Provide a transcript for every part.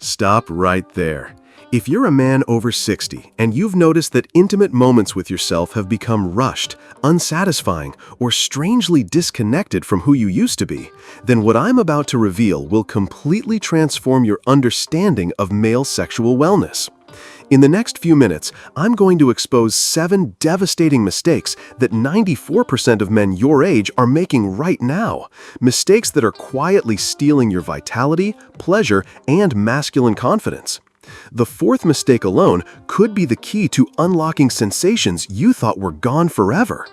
Stop right there. If you're a man over 60 and you've noticed that intimate moments with yourself have become rushed, unsatisfying, or strangely disconnected from who you used to be, then what I'm about to reveal will completely transform your understanding of male sexual wellness. In the next few minutes, I'm going to expose 7 devastating mistakes that 94% of men your age are making right now. Mistakes that are quietly stealing your vitality, pleasure, and masculine confidence. The 4th mistake alone could be the key to unlocking sensations you thought were gone forever.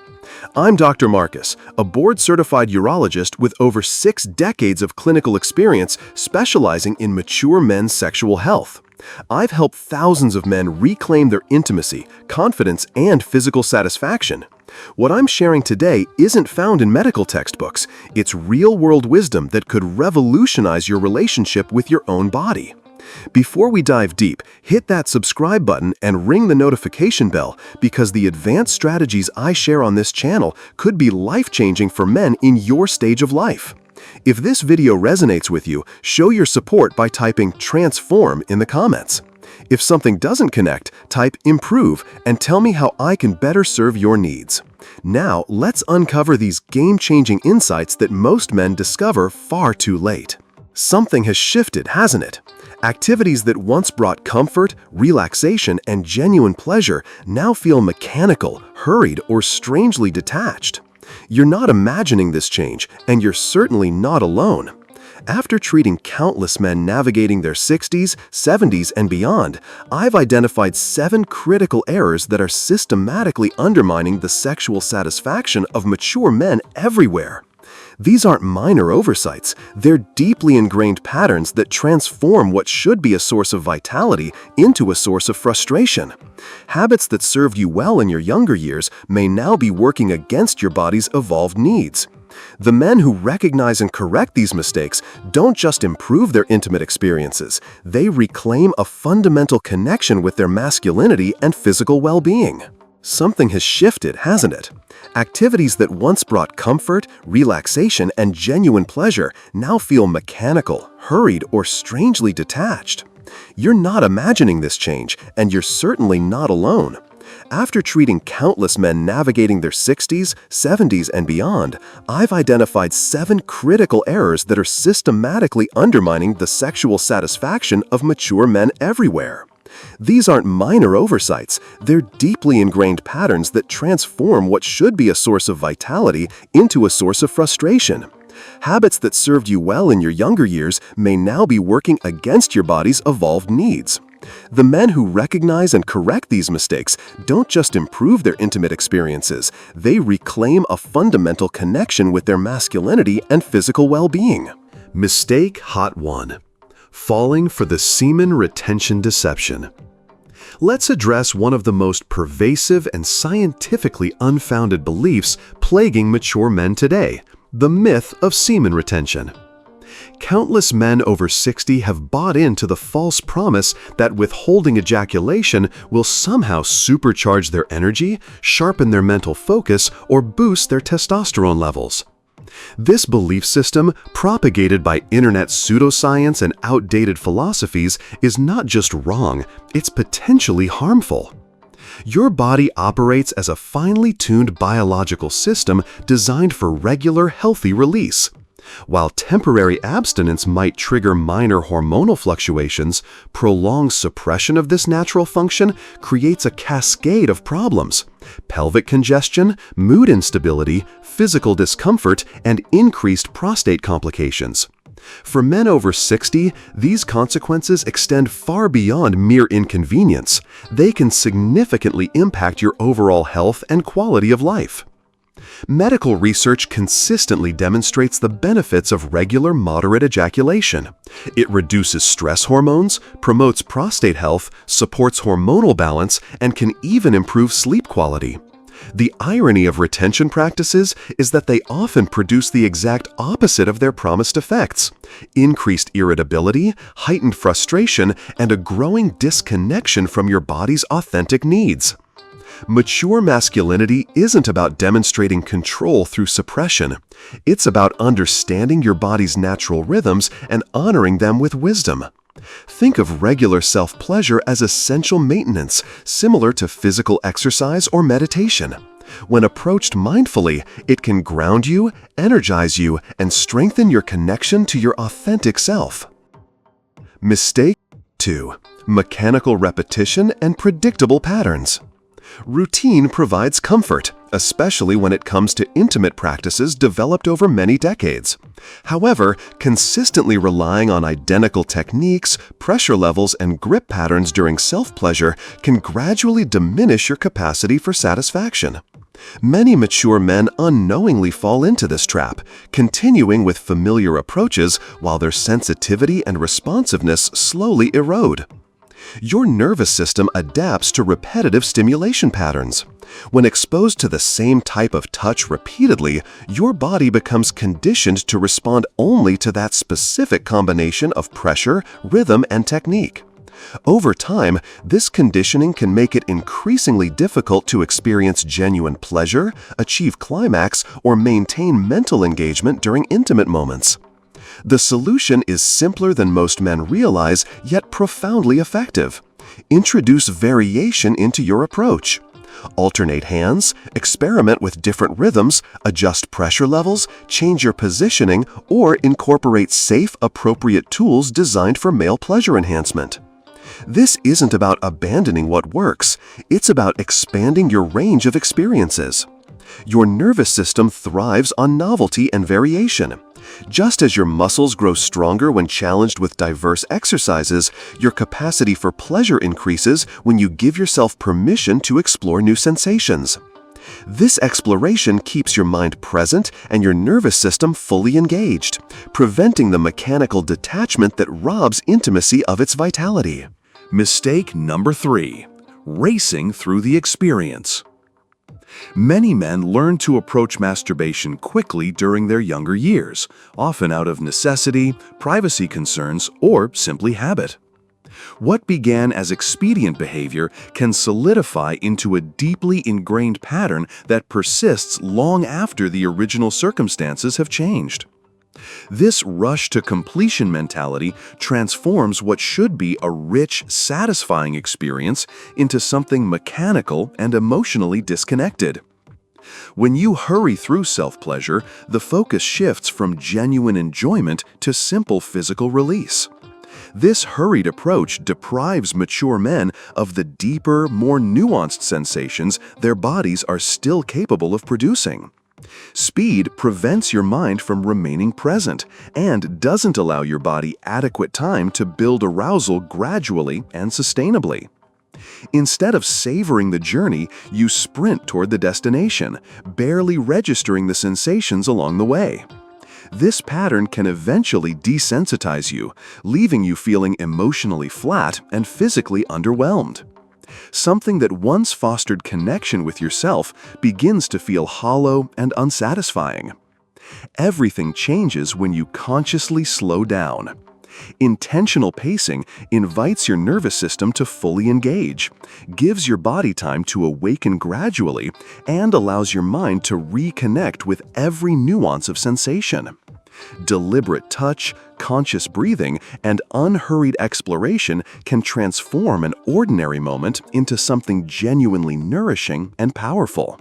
I'm Dr. Marcus, a board-certified urologist with over 6 decades of clinical experience specializing in mature men's sexual health. I've helped thousands of men reclaim their intimacy, confidence, and physical satisfaction. What I'm sharing today isn't found in medical textbooks. It's real-world wisdom that could revolutionize your relationship with your own body. Before we dive deep, hit that subscribe button and ring the notification bell because the advanced strategies I share on this channel could be life-changing for men in your stage of life. If this video resonates with you, show your support by typing "transform" in the comments. If something doesn't connect, type "improve" and tell me how I can better serve your needs. Now, let's uncover these game-changing insights that most men discover far too late. Something has shifted, hasn't it? Activities that once brought comfort, relaxation, and genuine pleasure now feel mechanical, hurried, or strangely detached. You're not imagining this change, and you're certainly not alone. After treating countless men navigating their 60s, 70s, and beyond, I've identified 7 critical errors that are systematically undermining the sexual satisfaction of mature men everywhere. These aren't minor oversights, they're deeply ingrained patterns that transform what should be a source of vitality into a source of frustration. Habits that served you well in your younger years may now be working against your body's evolved needs. The men who recognize and correct these mistakes don't just improve their intimate experiences, they reclaim a fundamental connection with their masculinity and physical well-being. Something has shifted, hasn't it? Activities that once brought comfort, relaxation, and genuine pleasure now feel mechanical, hurried, or strangely detached. You're not imagining this change, and you're certainly not alone. After treating countless men navigating their 60s, 70s, and beyond, I've identified 7 critical errors that are systematically undermining the sexual satisfaction of mature men everywhere. These aren't minor oversights, they're deeply ingrained patterns that transform what should be a source of vitality into a source of frustration. Habits that served you well in your younger years may now be working against your body's evolved needs. The men who recognize and correct these mistakes don't just improve their intimate experiences, they reclaim a fundamental connection with their masculinity and physical well-being. Mistake Hot 1. Falling for the semen retention deception. Let's address one of the most pervasive and scientifically unfounded beliefs plaguing mature men today, the myth of semen retention. Countless men over 60 have bought into the false promise that withholding ejaculation will somehow supercharge their energy, sharpen their mental focus, or boost their testosterone levels. This belief system, propagated by internet pseudoscience and outdated philosophies, is not just wrong, it's potentially harmful. Your body operates as a finely tuned biological system designed for regular, healthy release. While temporary abstinence might trigger minor hormonal fluctuations, prolonged suppression of this natural function creates a cascade of problems: pelvic congestion, mood instability, physical discomfort, and increased prostate complications. For men over 60, these consequences extend far beyond mere inconvenience. They can significantly impact your overall health and quality of life. Medical research consistently demonstrates the benefits of regular moderate ejaculation. It reduces stress hormones, promotes prostate health, supports hormonal balance, and can even improve sleep quality. The irony of retention practices is that they often produce the exact opposite of their promised effects: increased irritability, heightened frustration, and a growing disconnection from your body's authentic needs. Mature masculinity isn't about demonstrating control through suppression. It's about understanding your body's natural rhythms and honoring them with wisdom. Think of regular self-pleasure as essential maintenance, similar to physical exercise or meditation. When approached mindfully, it can ground you, energize you, and strengthen your connection to your authentic self. Mistake 2. Mechanical repetition and predictable patterns. Routine provides comfort, especially when it comes to intimate practices developed over many decades. However, consistently relying on identical techniques, pressure levels, and grip patterns during self-pleasure can gradually diminish your capacity for satisfaction. Many mature men unknowingly fall into this trap, continuing with familiar approaches while their sensitivity and responsiveness slowly erode. Your nervous system adapts to repetitive stimulation patterns. When exposed to the same type of touch repeatedly, your body becomes conditioned to respond only to that specific combination of pressure, rhythm, and technique. Over time, this conditioning can make it increasingly difficult to experience genuine pleasure, achieve climax, or maintain mental engagement during intimate moments. The solution is simpler than most men realize, yet profoundly effective. Introduce variation into your approach. Alternate hands, experiment with different rhythms, adjust pressure levels, change your positioning, or incorporate safe, appropriate tools designed for male pleasure enhancement. This isn't about abandoning what works, it's about expanding your range of experiences. Your nervous system thrives on novelty and variation. Just as your muscles grow stronger when challenged with diverse exercises, your capacity for pleasure increases when you give yourself permission to explore new sensations. This exploration keeps your mind present and your nervous system fully engaged, preventing the mechanical detachment that robs intimacy of its vitality. Mistake number 3. Racing through the experience. Many men learn to approach masturbation quickly during their younger years, often out of necessity, privacy concerns, or simply habit. What began as expedient behavior can solidify into a deeply ingrained pattern that persists long after the original circumstances have changed. This rush-to-completion mentality transforms what should be a rich, satisfying experience into something mechanical and emotionally disconnected. When you hurry through self-pleasure, the focus shifts from genuine enjoyment to simple physical release. This hurried approach deprives mature men of the deeper, more nuanced sensations their bodies are still capable of producing. Speed prevents your mind from remaining present and doesn't allow your body adequate time to build arousal gradually and sustainably. Instead of savoring the journey, you sprint toward the destination, barely registering the sensations along the way. This pattern can eventually desensitize you, leaving you feeling emotionally flat and physically underwhelmed. Something that once fostered connection with yourself begins to feel hollow and unsatisfying. Everything changes when you consciously slow down. Intentional pacing invites your nervous system to fully engage, gives your body time to awaken gradually, and allows your mind to reconnect with every nuance of sensation. Deliberate touch, conscious breathing, and unhurried exploration can transform an ordinary moment into something genuinely nourishing and powerful.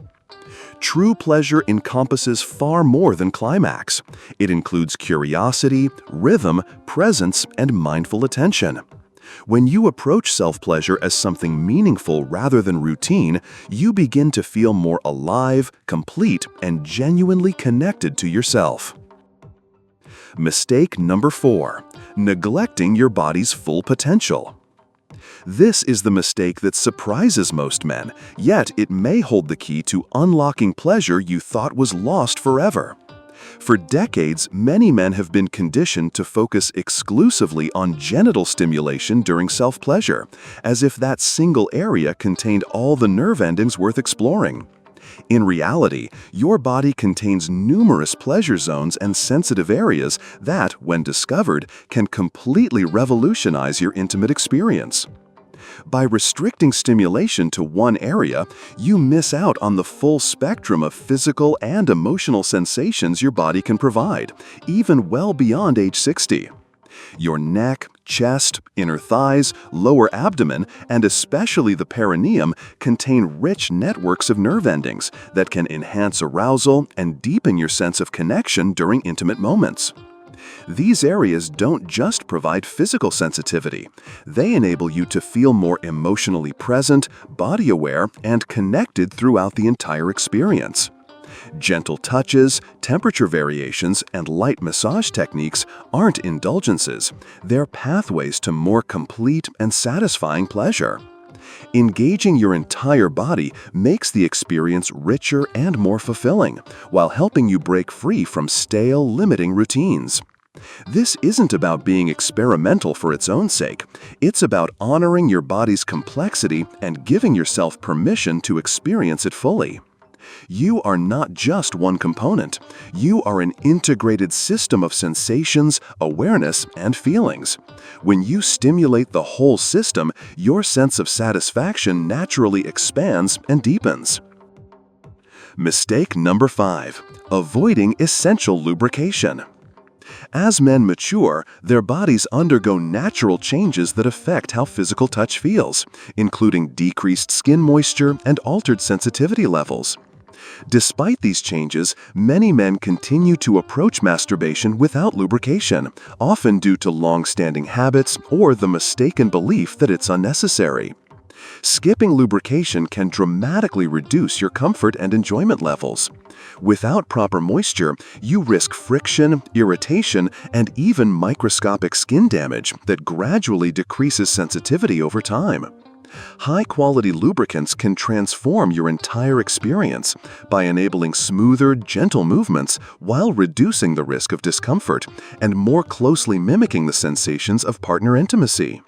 True pleasure encompasses far more than climax. It includes curiosity, rhythm, presence, and mindful attention. When you approach self-pleasure as something meaningful rather than routine, you begin to feel more alive, complete, and genuinely connected to yourself. Mistake number 4. Neglecting your body's full potential. This is the mistake that surprises most men, yet it may hold the key to unlocking pleasure you thought was lost forever. For decades, many men have been conditioned to focus exclusively on genital stimulation during self-pleasure, as if that single area contained all the nerve endings worth exploring. In reality, your body contains numerous pleasure zones and sensitive areas that, when discovered, can completely revolutionize your intimate experience. By restricting stimulation to one area, you miss out on the full spectrum of physical and emotional sensations your body can provide, even well beyond age 60. Your neck, chest, inner thighs, lower abdomen, and especially the perineum contain rich networks of nerve endings that can enhance arousal and deepen your sense of connection during intimate moments. These areas don't just provide physical sensitivity. They enable you to feel more emotionally present, body-aware, and connected throughout the entire experience. Gentle touches, temperature variations, and light massage techniques aren't indulgences. They're pathways to more complete and satisfying pleasure. Engaging your entire body makes the experience richer and more fulfilling, while helping you break free from stale, limiting routines. This isn't about being experimental for its own sake. It's about honoring your body's complexity and giving yourself permission to experience it fully. You are not just one component. You are an integrated system of sensations, awareness, and feelings. When you stimulate the whole system, your sense of satisfaction naturally expands and deepens. Mistake number 5. Avoiding essential lubrication. As men mature, their bodies undergo natural changes that affect how physical touch feels, including decreased skin moisture and altered sensitivity levels. Despite these changes, many men continue to approach masturbation without lubrication, often due to long-standing habits or the mistaken belief that it's unnecessary. Skipping lubrication can dramatically reduce your comfort and enjoyment levels. Without proper moisture, you risk friction, irritation, and even microscopic skin damage that gradually decreases sensitivity over time. High-quality lubricants can transform your entire experience by enabling smoother, gentle movements while reducing the risk of discomfort and more closely mimicking the sensations of partner intimacy.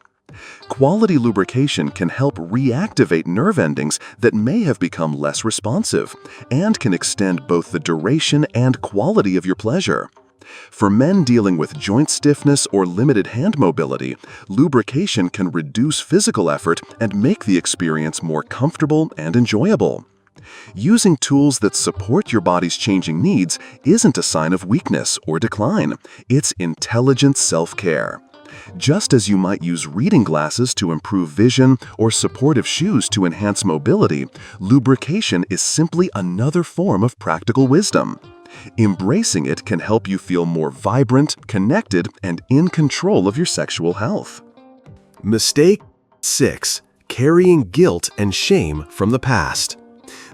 Quality lubrication can help reactivate nerve endings that may have become less responsive and can extend both the duration and quality of your pleasure. For men dealing with joint stiffness or limited hand mobility, lubrication can reduce physical effort and make the experience more comfortable and enjoyable. Using tools that support your body's changing needs isn't a sign of weakness or decline. It's intelligent self-care. Just as you might use reading glasses to improve vision or supportive shoes to enhance mobility, lubrication is simply another form of practical wisdom. Embracing it can help you feel more vibrant, connected, and in control of your sexual health. Mistake 6. Carrying guilt and shame from the past.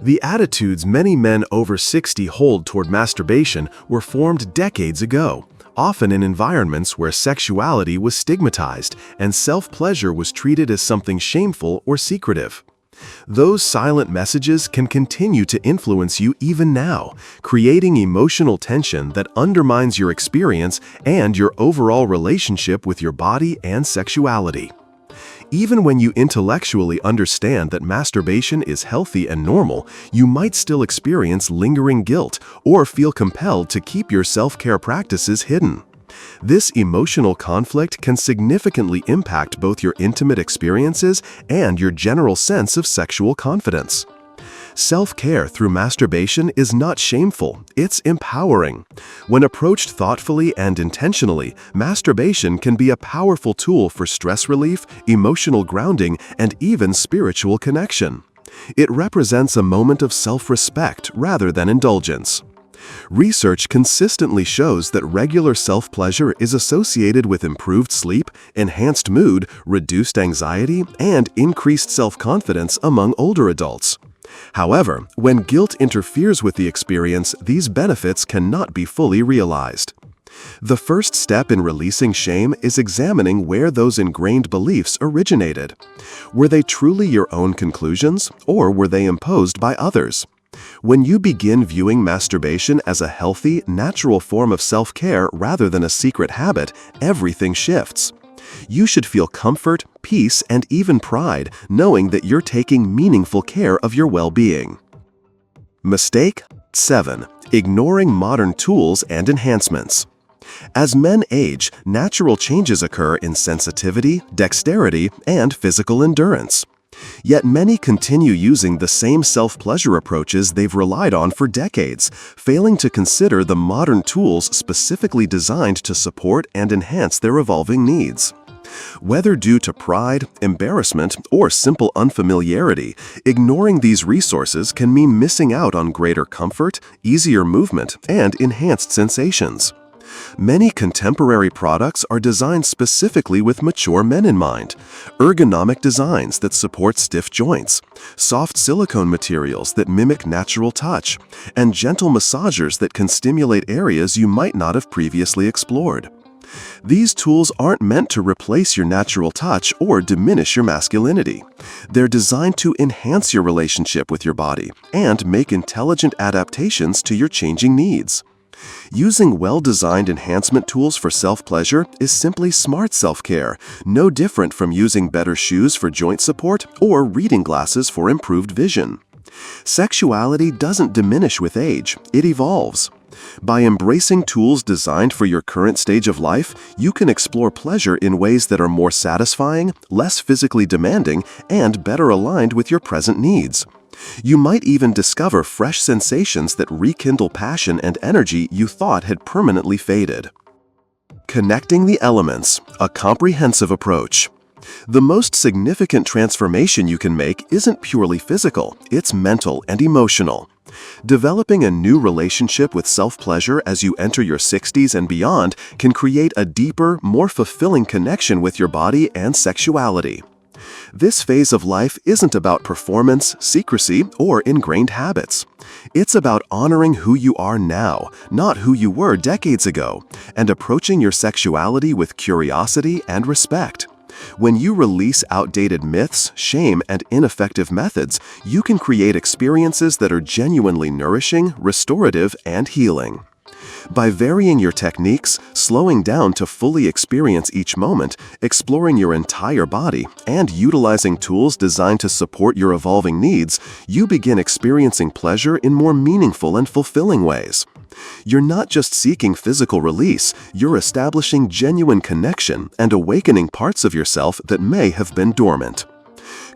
The attitudes many men over 60 hold toward masturbation were formed decades ago, often in environments where sexuality was stigmatized and self-pleasure was treated as something shameful or secretive. Those silent messages can continue to influence you even now, creating emotional tension that undermines your experience and your overall relationship with your body and sexuality. Even when you intellectually understand that masturbation is healthy and normal, you might still experience lingering guilt or feel compelled to keep your self-care practices hidden. This emotional conflict can significantly impact both your intimate experiences and your general sense of sexual confidence. Self-care through masturbation is not shameful, it's empowering. When approached thoughtfully and intentionally, masturbation can be a powerful tool for stress relief, emotional grounding, and even spiritual connection. It represents a moment of self-respect rather than indulgence. Research consistently shows that regular self-pleasure is associated with improved sleep, enhanced mood, reduced anxiety, and increased self-confidence among older adults. However, when guilt interferes with the experience, these benefits cannot be fully realized. The first step in releasing shame is examining where those ingrained beliefs originated. Were they truly your own conclusions, or were they imposed by others? When you begin viewing masturbation as a healthy, natural form of self-care rather than a secret habit, everything shifts. You should feel comfort, peace, and even pride knowing that you're taking meaningful care of your well-being. Mistake 7. Ignoring modern tools and enhancements. As men age, natural changes occur in sensitivity, dexterity, and physical endurance. Yet many continue using the same self-pleasure approaches they've relied on for decades, failing to consider the modern tools specifically designed to support and enhance their evolving needs. Whether due to pride, embarrassment, or simple unfamiliarity, ignoring these resources can mean missing out on greater comfort, easier movement, and enhanced sensations. Many contemporary products are designed specifically with mature men in mind. Ergonomic designs that support stiff joints, soft silicone materials that mimic natural touch, and gentle massagers that can stimulate areas you might not have previously explored. These tools aren't meant to replace your natural touch or diminish your masculinity. They're designed to enhance your relationship with your body and make intelligent adaptations to your changing needs. Using well-designed enhancement tools for self-pleasure is simply smart self-care, no different from using better shoes for joint support or reading glasses for improved vision. Sexuality doesn't diminish with age, it evolves. By embracing tools designed for your current stage of life, you can explore pleasure in ways that are more satisfying, less physically demanding, and better aligned with your present needs. You might even discover fresh sensations that rekindle passion and energy you thought had permanently faded. Connecting the elements, a comprehensive approach. The most significant transformation you can make isn't purely physical, it's mental and emotional. Developing a new relationship with self-pleasure as you enter your 60s and beyond can create a deeper, more fulfilling connection with your body and sexuality. This phase of life isn't about performance, secrecy, or ingrained habits. It's about honoring who you are now, not who you were decades ago, and approaching your sexuality with curiosity and respect. When you release outdated myths, shame, and ineffective methods, you can create experiences that are genuinely nourishing, restorative, and healing. By varying your techniques, slowing down to fully experience each moment, exploring your entire body, and utilizing tools designed to support your evolving needs, you begin experiencing pleasure in more meaningful and fulfilling ways. You're not just seeking physical release, you're establishing genuine connection and awakening parts of yourself that may have been dormant.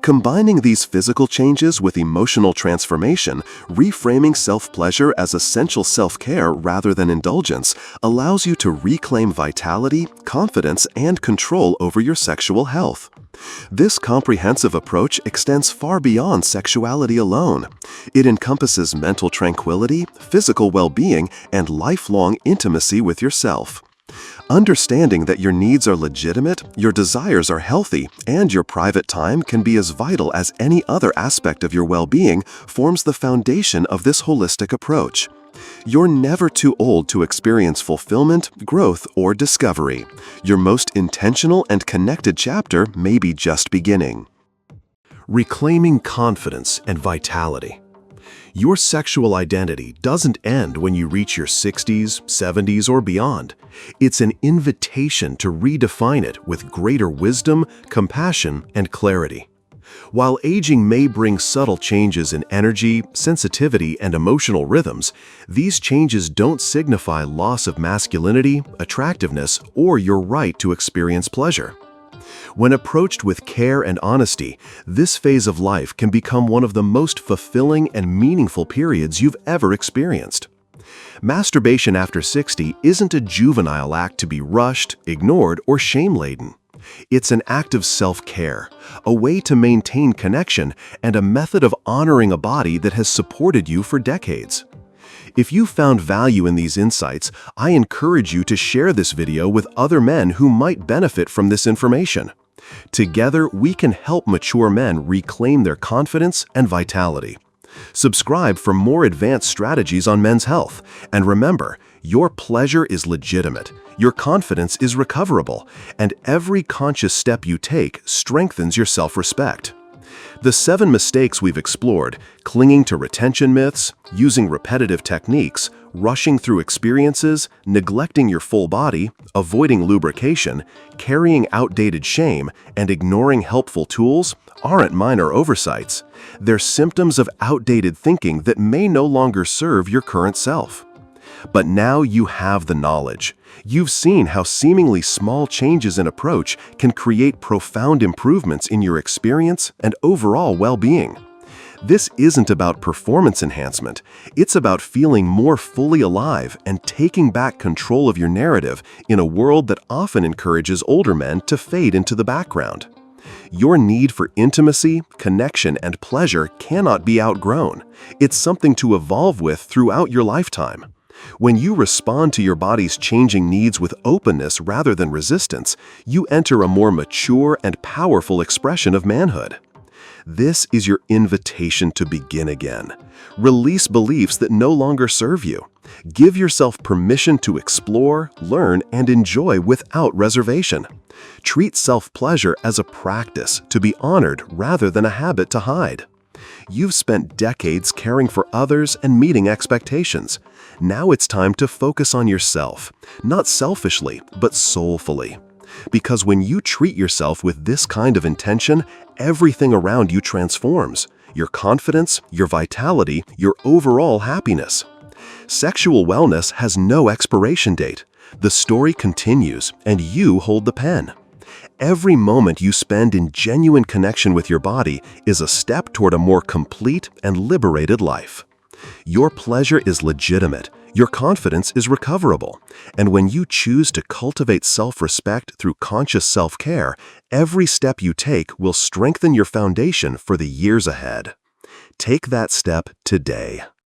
Combining these physical changes with emotional transformation, reframing self-pleasure as essential self-care rather than indulgence, allows you to reclaim vitality, confidence, and control over your sexual health. This comprehensive approach extends far beyond sexuality alone. It encompasses mental tranquility, physical well-being, and lifelong intimacy with yourself. Understanding that your needs are legitimate, your desires are healthy, and your private time can be as vital as any other aspect of your well-being forms the foundation of this holistic approach. You're never too old to experience fulfillment, growth, or discovery. Your most intentional and connected chapter may be just beginning. Reclaiming confidence and vitality. Your sexual identity doesn't end when you reach your 60s, 70s, or beyond. It's an invitation to redefine it with greater wisdom, compassion, and clarity. While aging may bring subtle changes in energy, sensitivity, and emotional rhythms, these changes don't signify loss of masculinity, attractiveness, or your right to experience pleasure. When approached with care and honesty, this phase of life can become one of the most fulfilling and meaningful periods you've ever experienced. Masturbation after 60 isn't a juvenile act to be rushed, ignored, or shame-laden. It's an act of self-care, a way to maintain connection, and a method of honoring a body that has supported you for decades. If you found value in these insights, I encourage you to share this video with other men who might benefit from this information. Together, we can help mature men reclaim their confidence and vitality. Subscribe for more advanced strategies on men's health. And remember, your pleasure is legitimate, your confidence is recoverable, and every conscious step you take strengthens your self-respect. The 7 mistakes we've explored, clinging to retention myths, using repetitive techniques, rushing through experiences, neglecting your full body, avoiding lubrication, carrying outdated shame, and ignoring helpful tools, aren't minor oversights. They're symptoms of outdated thinking that may no longer serve your current self. But now you have the knowledge. You've seen how seemingly small changes in approach can create profound improvements in your experience and overall well-being. This isn't about performance enhancement. It's about feeling more fully alive and taking back control of your narrative in a world that often encourages older men to fade into the background. Your need for intimacy, connection, and pleasure cannot be outgrown. It's something to evolve with throughout your lifetime. When you respond to your body's changing needs with openness rather than resistance, you enter a more mature and powerful expression of manhood. This is your invitation to begin again. Release beliefs that no longer serve you. Give yourself permission to explore, learn, and enjoy without reservation. Treat self-pleasure as a practice to be honored rather than a habit to hide. You've spent decades caring for others and meeting expectations. Now it's time to focus on yourself, not selfishly, but soulfully. Because when you treat yourself with this kind of intention, everything around you transforms. Your confidence, your vitality, your overall happiness. Sexual wellness has no expiration date. The story continues, and you hold the pen. Every moment you spend in genuine connection with your body is a step toward a more complete and liberated life. Your pleasure is legitimate, your confidence is recoverable, and when you choose to cultivate self-respect through conscious self-care, every step you take will strengthen your foundation for the years ahead. Take that step today.